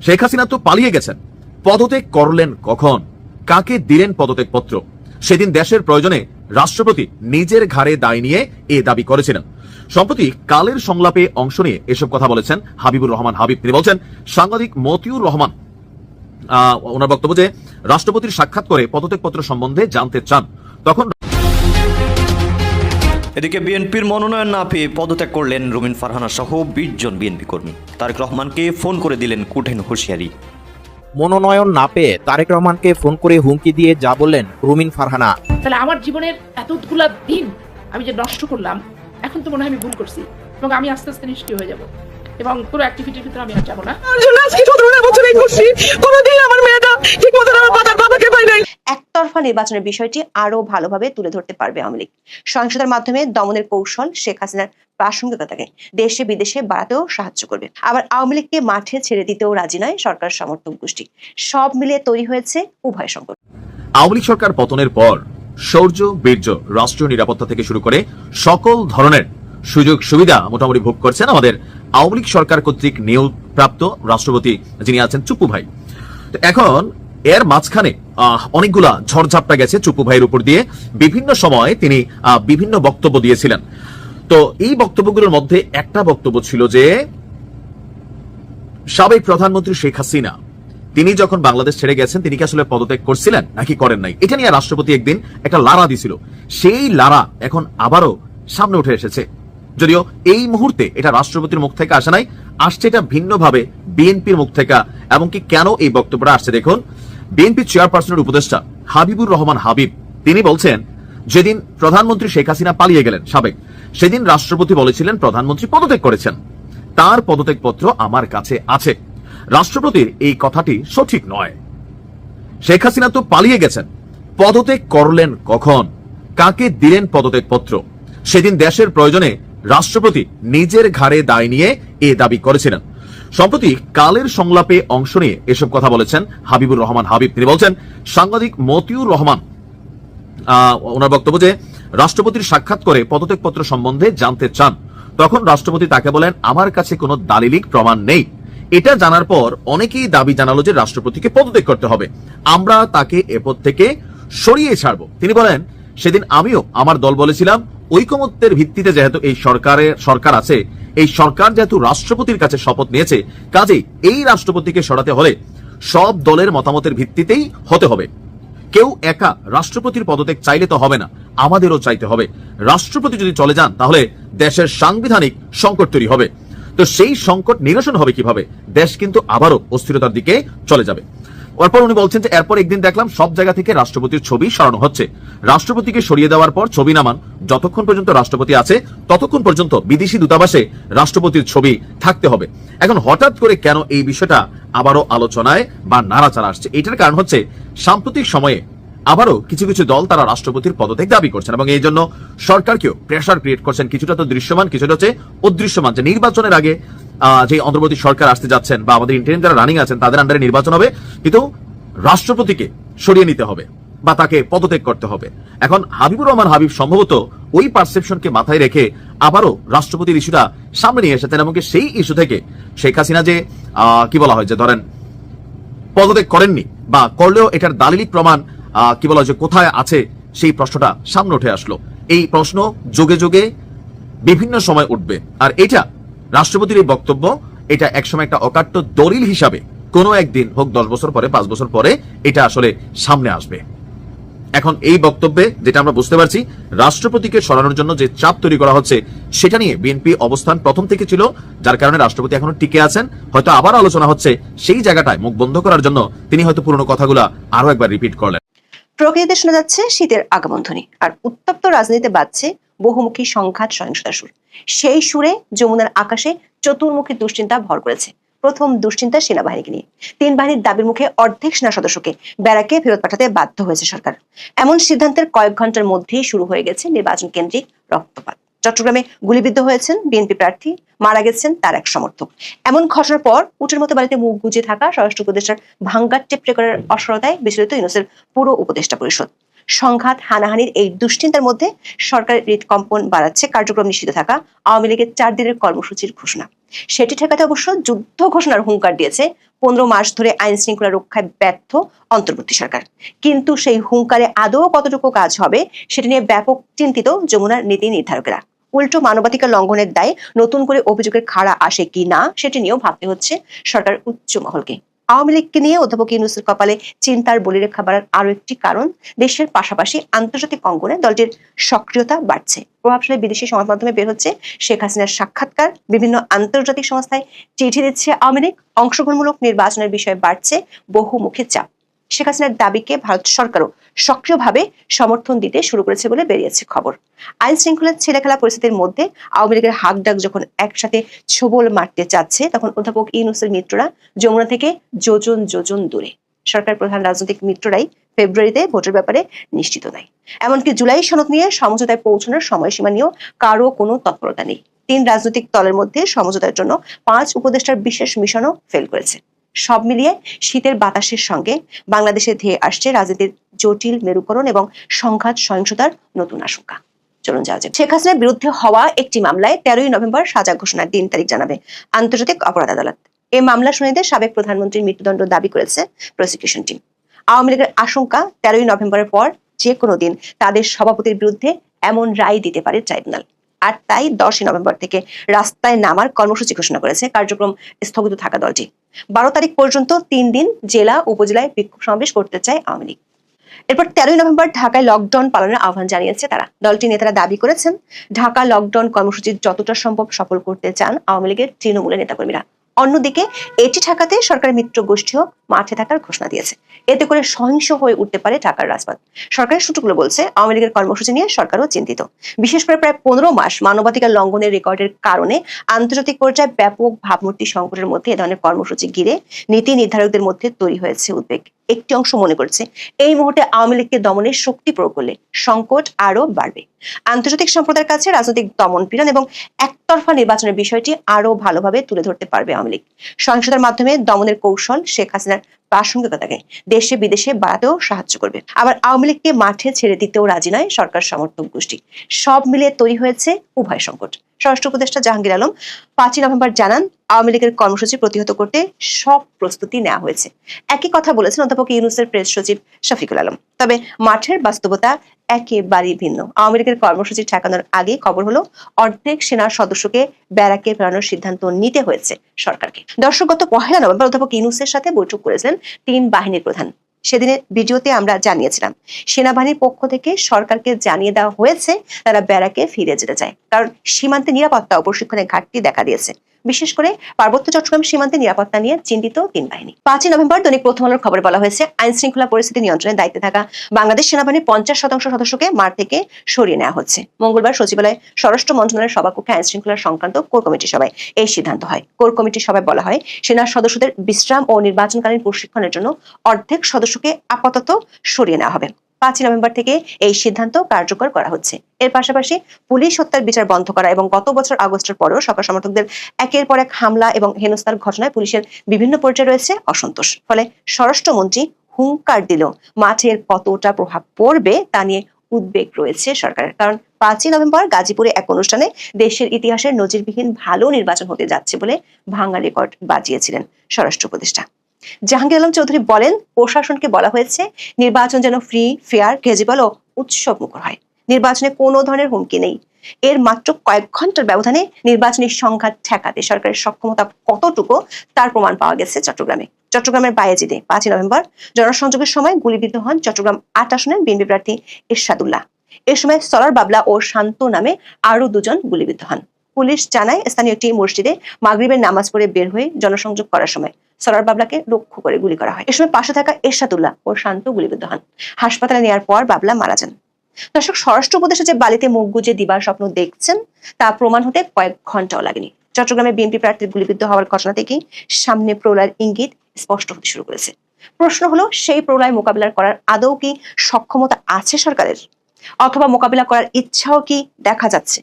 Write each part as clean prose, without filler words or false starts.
শেখ হাসিনা তো পালিয়ে গেছেন, পদত্যাগ করলেন কখন, কাকে দিলেন পদত্যাগ পত্র? সেদিন দেশের প্রয়োজনে রাষ্ট্রপতি নিজের ঘাড়ে দায় নিয়ে এ দাবি করেছিলেন। সম্প্রতি কালের সংলাপে অংশ নিয়ে এসব কথা বলেছেন হাবিবুর রহমান হাবিব। তিনি বলছেন, সাংবাদিক মতিউর রহমান ওনার বক্তব্য যে রাষ্ট্রপতির সাক্ষাৎ করে পদত্যাগপত্র সম্বন্ধে জানতে চান, তখন এদিকে বিএনপির মনোনয়ন না পেয়ে পদত্যাগ করলেন রুমিন ফারহানা সহ 20 জন বিএনপি কর্মী। তারেক রহমানকে ফোন করে দিলেন কঠিন হুঁশিয়ারি। মনোনয়ন না পেয়ে তারেক রহমানকে ফোন করে হুমকি দিয়ে যা বললেন রুমিন ফারহানা। তাহলে আমার জীবনের এতগুলা দিন আমি যে নষ্ট করলাম, এখন তো মনে হয় আমি ভুল করছি এবং আমি আস্তে আস্তে নিষ্ক্রিয় হয়ে যাব এবং পুরো অ্যাক্টিভিটির ভিতরে আমি আর যাবো না। একতরফা নির্বাচনের বিষয়টি আরো ভালোভাবে তুলে ধরতে পারবে আওয়ামী লীগ। সহিংসতার মাধ্যমে দমনের কৌশল শেখ হাসিনার প্রাসঙ্গিকতাকে দেশে বিদেশে বাড়াতেও সাহায্য করবে। আবার আওয়ামী লীগকে মাঠে ছেড়ে দিতেও রাজি নয় সরকার সমর্থক গোষ্ঠী। সব মিলিয়ে তৈরি হয়েছে উভয় সংকট। আওয়ামী লীগ সরকার পতনের পর শৌর্য বীর্য, রাষ্ট্রীয় নিরাপত্তা থেকে শুরু করে সকল ধরনের সুযোগ সুবিধা মোটামুটি ভোগ করছেন আমাদের আওয়ামী লীগ সরকার কর্তৃক নিয়োগপ্রাপ্ত রাষ্ট্রপতি যিনি আছেন চুপ্পু ভাই। এখন এর মাঝখানে অনেকগুলা ঝড়ঝাপটা গেছে চুপ্পু ভাইয়ের উপর দিয়ে। বিভিন্ন সময় তিনি বিভিন্ন বক্তব্য দিয়েছিলেন। তো এই বক্তব্যগুলোর মধ্যে একটা বক্তব্য ছিল যে সাবেক প্রধানমন্ত্রী শেখ হাসিনা তিনি যখন বাংলাদেশ ছেড়ে গেছেন তিনি কি আসলে পদত্যাগ করছিলেন নাকি করেন নাই, এটা নিয়ে রাষ্ট্রপতি একদিন একটা লারা দিছিল। সেই লারা এখন আবারও সামনে উঠে এসেছে, যদিও এই মুহূর্তে এটা রাষ্ট্রপতির মুখ থেকে আসে নাই, আসছে এটা ভিন্নভাবে বিএনপির মুখ থেকে। এমনকি কেন এই বক্তব্যটা আসছে দেখুন। বিএনপি চেয়ারপারসনের উপদেষ্টা হাবিবুর রহমান হাবিব তিনি বলছেন, যেদিন প্রধানমন্ত্রী শেখ হাসিনা পালিয়ে গেলেন সাবেক, সেদিন রাষ্ট্রপতি বলেছিলেন প্রধানমন্ত্রী পদত্যাগ করেছেন, তার পদত্যাগ পত্র আমার কাছে আছে। রাষ্ট্রপতির এই কথাটি সঠিক নয়। শেখ হাসিনা তো পালিয়ে গেছেন, পদত্যাগ করলেন কখন, কাকে দিলেন পদত্যাগ পত্র? সেদিন দেশের প্রয়োজনে রাষ্ট্রপতি নিজের ঘাড়ে দায় নিয়ে এ দাবি করেছিলেন। সম্প্রতি কালের সংলাপে অংশ নিয়ে এসব কথা বলেছেন হাবিবুর রহমান হাবিব। তিনি বলছেন, সাংবাদিক মতিউর রহমান ওনার বক্তব্য যে রাষ্ট্রপতির সাক্ষাৎ করে পদত্যাগপত্র সম্বন্ধে জানতে চান, তখন রাষ্ট্রপতি তাকে বলেন, আমার কাছে কোনো দালিলিক প্রমাণ নেই। এটা জানার পর অনেকেই দাবি জানালো যে রাষ্ট্রপতিকে পদত্যাগ করতে হবে, আমরা তাকে এ পদ থেকে সরিয়ে ছাড়বো। তিনি বলেন, সেদিন আমিও আমার দল বলেছিলাম ঐকমত্যের ভিত্তিতে যেহেতু এই সরকার আছে, এই সরকার যেহেতু রাষ্ট্রপতির কাছে শপথ নিয়েছে, কাজেই এই রাষ্ট্রপতিকে সরাতে হলে সব দলের মতামতের ভিত্তিতেই হতে হবে। কেউ একা রাষ্ট্রপতির পদত্যাগ চাইলে তো হবে না, আমাদেরও চাইতে হবে। রাষ্ট্রপতি যদি চলে যান তাহলে দেশের সাংবিধানিক সংকট তৈরি হবে। তো সেই সংকট নিরসন হবে কিভাবে? দেশ কিন্তু আবারও অস্থিরতার দিকে চলে যাবে। এরপর উনি বলছেন যে এরপর একদিন দেখলাম সব জায়গা থেকে রাষ্ট্রপতির ছবি সরানো হচ্ছে। রাষ্ট্রপতিকে সরিয়ে দেওয়ার পর ছবি নামান, যতক্ষণ পর্যন্ত রাষ্ট্রপতি আছে ততক্ষণ পর্যন্ত বিদেশি দূতাবাসে রাষ্ট্রপতির ছবি থাকতে হবে। এখন হঠাৎ করে কেন এই বিষয়টা আবারও আলোচনায় বা নাড়াচাড়া আসছে? এটার কারণ হচ্ছে সাম্প্রতিক সময়ে আবারও কিছু কিছু দল তারা রাষ্ট্রপতির পদত্যাগ দাবি করছেন এবং এই জন্য সরকারকেও প্রেসার ক্রিয়েট করছেন। কিছুটা তো দৃশ্যমান, কিছুটা হচ্ছে অদৃশ্যমান, যে নির্বাচনের আগে যে অন্তর্বর্তী সরকার আসতে যাচ্ছেন বা আমাদের ইন্টারিম যারা রানিং আছেন তাদের আন্ডারে নির্বাচন হবে, কিন্তু রাষ্ট্রপতিকে সরিয়ে নিতে হবে বা তাকে পদত্যাগ করতে হবে। এখন হাবিবুর রহমান হাবিব সম্ভবত ওই পারসেপশনকে মাথায় রেখে আবারও রাষ্ট্রপতির ইস্যুটা সামনে নিয়ে এসেছেন এবং সেই ইস্যু থেকে শেখ হাসিনা যে কি বলা হয় যে ধরেন পদত্যাগ করেননি বা করলেও এটার দালিলিক প্রমাণ কি বলা হয় যে কোথায় আছে, সেই প্রশ্নটা সামনে উঠে আসলো। এই প্রশ্ন যুগে যুগে বিভিন্ন সময় উঠবে, আর এটা রাষ্ট্রপতির এই বক্তব্য এটা একসময় একটা অকাট্য দলিল হিসাবে কোনো একদিন হোক 10 বছর পরে 5 বছর পরে এটা আসলে সামনে আসবে। এখন এই বক্তব্যে যেটা আমরা বুঝতে পারছি, রাষ্ট্রপতিকে সরানোর জন্য যে চাপ তৈরি করা হচ্ছে সেটা নিয়ে বিএনপি অবস্থান প্রথম থেকে ছিল, যার কারণে রাষ্ট্রপতি এখনো টিকে আছেন। হয়তো আবার আলোচনা হচ্ছে, সেই জায়গাটায় মুখ বন্ধ করার জন্য তিনি হয়তো পুরনো কথাগুলো আরো একবার রিপিট করলেন। প্রকৃতিতে শোনা যাচ্ছে শীতের আগমন ধ্বনি, আর উত্তপ্ত রাজনীতিতে বাজছে বহুমুখী সংঘাত সহিংসতার সুর। সেই সুরে যমুনার আকাশে চতুর্মুখী দুশ্চিন্তা ভর করেছে। প্রথম দুশ্চিন্তা সেনাবাহিনীকে নিয়ে। 3 বাহিনীর দাবির মুখে অর্ধেক সেনা সদস্যকে ব্যারাকে ফেরত পাঠাতে বাধ্য হয়েছে সরকার। এমন সিদ্ধান্তের কয়েক ঘন্টার মধ্যেই শুরু হয়ে গেছে নির্বাচন কেন্দ্রিক রক্তপাত। চট্টগ্রামে গুলিবিদ্ধ হয়েছেন বিএনপি প্রার্থী, মারা গেছেন তার এক সমর্থক। এমন ঘটনার পর উটের মতো বাড়িতে মুখ গুজে থাকা স্বরাষ্ট্র উপদেষ্টার ভাঙ্গা টেপ রেকর্ডের অসরতায় বিচলিত ইউনূসের পুরো উপদেষ্টা পরিষদ। সংঘাত হানাহানির এই দুশ্চিন্তার মধ্যে সরকারের হৃদকম্পন বাড়াচ্ছে কার্যক্রম নিষিদ্ধ থাকা আওয়ামী লীগের 4 দিনের কর্মসূচির ঘোষণা। সেটি ঠেকাতে অবশ্য যুদ্ধ ঘোষণার হুঙ্কার দিয়েছে 15 মাস ধরে আইন শৃঙ্খলা রক্ষায় ব্যর্থ অন্তর্বর্তী সরকার, কিন্তু সেই হুঙ্কারে আদৌ কতটুকু কাজ হবে সেটা নিয়ে ব্যাপক চিন্তিত যমুনার নীতি নির্ধারকেরা। উল্টো মানবাধিকার লঙ্ঘনের দায়ে নতুন করে অভিযোগের খাড়া আসে কি না সেটি নিয়েও ভাবতে হচ্ছে সরকার উচ্চ মহলকে। আওয়ামী লীগকে নিয়ে অধ্যাপক ইউনূসের কপালে চিন্তার বলিরেখা বাড়ার আরো একটি কারণ দেশের পাশাপাশি আন্তর্জাতিক অঙ্গনে দলটির সক্রিয়তা বাড়ছে। প্রভাবশালী বিদেশি সংবাদ মাধ্যমে বের হচ্ছে শেখ হাসিনার সাক্ষাৎকার, বিভিন্ন আন্তর্জাতিক সংস্থায় চিঠি দিচ্ছে আওয়ামী লীগ, অংশগ্রহণমূলক নির্বাচনের বিষয়ে বাড়ছে বহুমুখী চাপ। শেখ হাসিনার দাবিকে ভারত সরকারও সক্রিয়ভাবে সমর্থন দিতে শুরু করেছে বলে বেরিয়েছে খবর। আইন শৃঙ্খলার ছেলেখেলা পরিস্থিতির মধ্যে আওয়ামী লীগের হাক ডাক যখন একসাথে ছোবল মারতে চাচ্ছে, তখন অধ্যাপক ইউনূসের মিত্ররা যমুনা থেকে যোজন যোজন দূরে। সরকার প্রধান রাজনৈতিক মিত্ররাই ফেব্রুয়ারিতে ভোটের ব্যাপারে নিশ্চিত নাই। এমনকি জুলাই সনদ নিয়ে সমঝোতায় পৌঁছানোর সময়সীমা নিয়েও কারো কোনো তৎপরতা নেই। 3 রাজনৈতিক দলের মধ্যে সমঝোতার জন্য 5 উপদেষ্টার বিশেষ মিশনও ফেল করেছে। সব মিলিয়ে শীতের বাতাসের সঙ্গে বাংলাদেশে ধেয়ে আসছে রাজনীতির জটিল মেরুকরণ এবং সংঘাত সহিংসতার নতুন আশঙ্কা। চলুন যাওয়া যাক। শেখ হাসিনার বিরুদ্ধে হওয়া একটি মামলায় 13ই নভেম্বর সাজা ঘোষণার দিন তারিখ জানাবে আন্তর্জাতিক অপরাধ আদালত। এই মামলা শুনানিতে সাবেক প্রধানমন্ত্রীর মৃত্যুদণ্ড দাবি করেছে প্রসিকিউশন টিম। আওয়ামী লীগের আশঙ্কা 13ই নভেম্বরের পর যে কোনো দিন তাদের সভাপতির বিরুদ্ধে এমন রায় দিতে পারে ট্রাইব্যুনাল। আর তাই 10ই নভেম্বর থেকে রাস্তায় নামার কর্মসূচি ঘোষণা করেছে। কার্যক্রম স্থগিত থাকা দলটি 12 তারিখ পর্যন্ত 3 দিন জেলা উপজেলায় বিক্ষোভ সমাবেশ করতে চায় আওয়ামী লীগ। এরপর 13ই নভেম্বর ঢাকায় লকডাউন পালনের আহ্বান জানিয়েছে তারা। দলটির নেতারা দাবি করেছেন ঢাকা লকডাউন কর্মসূচি যতটা সম্ভব সফল করতে চান আওয়ামী লীগের তৃণমূলের নেতাকর্মীরা। অন্যদিকে এটি ঠেকাতে সরকারের মিত্র গোষ্ঠীও মাঠে থাকার ঘোষণা দিয়েছে। এতে করে সহিংস হয়ে উঠতে পারে ঢাকার রাজপথ। সরকারের সূত্রগুলো বলছে আওয়ামী লীগের কর্মসূচি নিয়ে সরকারও চিন্তিত। বিশেষ করে প্রায় 15 মাস মানবাধিকার লঙ্ঘনের রেকর্ডের কারণে আন্তর্জাতিক পর্যায়ে ব্যাপক ভাবমূর্তি সংকটের মধ্যে এ ধরনের কর্মসূচি ঘিরে নীতি নির্ধারকদের মধ্যে তৈরি হয়েছে উদ্বেগ। একটি অংশ মনে করছে এই মুহূর্তে আওয়ামী লীগকে দমনের শক্তি প্রয়োগ করলে সংকট আরো বাড়বে। আন্তর্জাতিক সম্প্রদায়ের কাছে রাজনৈতিক দমন পীড়ন এবং একতরফা নির্বাচনের বিষয়টি আরো ভালোভাবে তুলে ধরতে পারবে আওয়ামী লীগ। সহিংসতার মাধ্যমে দমনের কৌশল শেখ হাসিনার প্রাসঙ্গিকতাকে দেশে বিদেশে বাড়াতেও সাহায্য করবে। আবার আওয়ামী লীগকে মাঠে ছেড়ে দিতেও রাজি নয় সরকার সমর্থক গোষ্ঠী। সব মিলিয়ে তৈরি হয়েছে উভয় সংকট। স্বরাষ্ট্র উপদেষ্টা জাহাঙ্গীর আলম 5ই নভেম্বর জানান আওয়ামী লীগের কর্মসূচি প্রতিহত করতে সব প্রস্তুতি নেওয়া হয়েছে। একই কথা বলেছেন অধ্যাপক ইউনূসের প্রেস সচিব শফিকুল আলম। তবে মাঠের বাস্তবতা একেবারেই ভিন্ন। আওয়ামী লীগের কর্মসূচি ঠেকানোর আগে খবর হলো অর্ধেক সেনার সদস্যকে ব্যারাকে ফেরানোর সিদ্ধান্ত নিতে হয়েছে সরকারকে। দর্শক, গত 1 নভেম্বর অধ্যাপক ইউনূসের সাথে বৈঠক করেছিলেন 3 বাহিনীর প্রধান। সেদিনের ভিডিওতে আমরা জানিয়েছিলাম সেনাবাহিনীর পক্ষ থেকে সরকারকে জানিয়ে দেওয়া হয়েছে তারা ব্যারাকে ফিরে যেতে চায়, কারণ সীমান্তে নিরাপত্তা ও প্রশিক্ষণের ঘাটতি দেখা দিয়েছে। বিশেষ করে পার্বত্য চট্টগ্রাম সীমান্তে নিরাপত্তা নিয়ে চিন্তিত 3 বাহিনী। 5ই নভেম্বর দৈনিক প্রথম আলোর খবরে বলা হয়েছে আইন শৃঙ্খলা পরিস্থিতি নিয়ন্ত্রণে দায়িত্বে থাকা বাংলাদেশ সেনাবাহিনীর 50% সদস্যকে মাঠ থেকে সরিয়ে নেওয়া হচ্ছে। মঙ্গলবার সচিবালয়ে স্বরাষ্ট্র মন্ত্রণালয়ের সভাকক্ষে আইন শৃঙ্খলা সংক্রান্ত কোর কমিটির সভায় এই সিদ্ধান্ত হয়। কোর কমিটির সভায় বলা হয় সেনা সদস্যদের বিশ্রাম ও নির্বাচনকালীন প্রশিক্ষণের জন্য অর্ধেক সদস্যকে আপাতত সরিয়ে নেওয়া হবে। 5ই নভেম্বর থেকে এই সিদ্ধান্ত কার্যকর করা হচ্ছে। এর পাশাপাশি পুলিশ হত্যার বিচার বন্ধ করা এবং গত বছর আগস্টের পরেও সরকার সমর্থকদের একের পর এক হামলা এবং হেনস্থার ঘটনায় পুলিশের বিভিন্ন পর্যায়ে রয়েছে অসন্তোষ। ফলে স্বরাষ্ট্রমন্ত্রী হুঙ্কার দিল মাঠের কতটা প্রভাব পড়বে তা নিয়ে উদ্বেগ রয়েছে সরকারের। কারণ 5ই নভেম্বর গাজীপুরে এক অনুষ্ঠানে দেশের ইতিহাসের নজিরবিহীন ভালো নির্বাচন হতে যাচ্ছে বলে ভাঙা রেকর্ড বাজিয়েছিলেন স্বরাষ্ট্র উপদেষ্টা। জাহাঙ্গীর আলম চৌধুরী বলেন প্রশাসনকে বলা হয়েছে নির্বাচন যেন ফ্রি, ফেয়ার, ক্রেডিবল ও উৎসব মুখর হয়। নির্বাচনে কোনো ধরনের হুমকি নেই। এর মাত্র কয়েক ঘন্টার ব্যবধানে নির্বাচনী সংঘাত ঠেকাতে সরকারের সক্ষমতা কতটুকু তার প্রমাণ পাওয়া গেছে চট্টগ্রামের বায়েজিদে 5ই নভেম্বর জনসংযোগের সময় গুলিবিদ্ধ হন চট্টগ্রাম 8 আসনের বিএনপি প্রার্থী এরশাদুল্লাহ। এ সময় সরার বাবলা ও শান্ত নামে আরো 2 জন গুলিবিদ্ধ হন। পুলিশ জানায় স্থানীয় একটি মসজিদে মাগরিবের নামাজ পড়ে বের হয়ে জনসংযোগ করার সময় সরার বাবলাকে লক্ষ্য করে গুলি করা হয়। এ সময় পাশে থাকা এরশাদুল্লাহ ও শান্ত গুলিবিদ্ধ হন। হাসপাতালে নেওয়ার পর বাবলা মারা যান। দর্শক, স্বরাষ্ট্র উপদেষ্টা যে বালিতে মুখ গুজে দিবার স্বপ্ন দেখছেন তা প্রমাণ হতে কয়েক ঘন্টাও লাগেনি। চট্টগ্রামে বিএনপি প্রার্থীর গুলিবিদ্ধ হওয়ার ঘটনা থেকেই সামনে প্রলয়ের ইঙ্গিত স্পষ্ট হতে শুরু করেছে। প্রশ্ন হলো সেই প্রলয় মোকাবিলা করার আদৌ কি সক্ষমতা আছে সরকারের, অথবা মোকাবিলা করার ইচ্ছাও কি দেখা যাচ্ছে?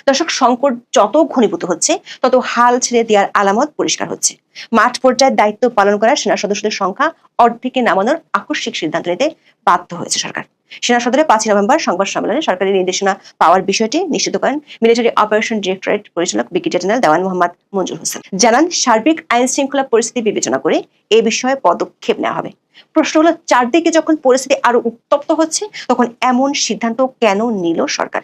দর্শক, সংকট যত ঘনীভূত হচ্ছে তত হাল ছেড়ে দেওয়ার আলামত পরিষ্কার হচ্ছে। মাঠ পর্যায়ে দায়িত্ব পালন করা সেনা সদস্যদের সংখ্যা অর্ধেকে নামানোর আকস্মিক সিদ্ধান্ত নিতে বাধ্য হয়েছে সরকার। সেনা সদরে 5 নভেম্বর সংবাদ সম্মেলনে সরকারি নির্দেশনা পাওয়ার বিষয়টি নিশ্চিত করেন মিলিটারি অপারেশন ডিরেক্টরেট পরিচালক ব্রিগেডিয়ার জেনারেল দেওয়ান মোহাম্মদ মঞ্জুর হোসেন। জানান, সার্বিক আইন শৃঙ্খলা পরিস্থিতি বিবেচনা করে এ বিষয়ে পদক্ষেপ নেওয়া হবে। প্রশ্ন হলো, চারদিকে যখন পরিস্থিতি আরো উত্তপ্ত হচ্ছে তখন এমন সিদ্ধান্ত কেন নিল সরকার?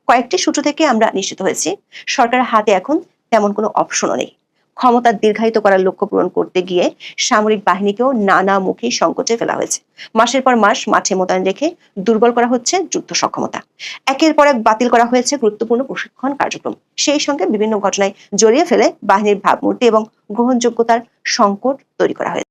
কয়েকটি সূত্র থেকে আমরা নিশ্চিত হয়েছি সরকারের হাতে এখন তেমন কোনো অপশনও নেই। ক্ষমতা দীর্ঘায়িত করার লক্ষ্য পূরণ করতে গিয়ে সামরিক বাহিনীকেও নানামুখী সংকটে ফেলা হয়েছে। মাসের পর মাস মাঠে মোতায়েন রেখে দুর্বল করা হচ্ছে যুদ্ধ সক্ষমতা। একের পর এক বাতিল করা হয়েছে গুরুত্বপূর্ণ প্রশিক্ষণ কার্যক্রম। সেই সঙ্গে বিভিন্ন ঘটনায় জড়িয়ে ফেলে বাহিনীর ভাবমূর্তি এবং গ্রহণযোগ্যতার সংকট তৈরি করা হয়েছে।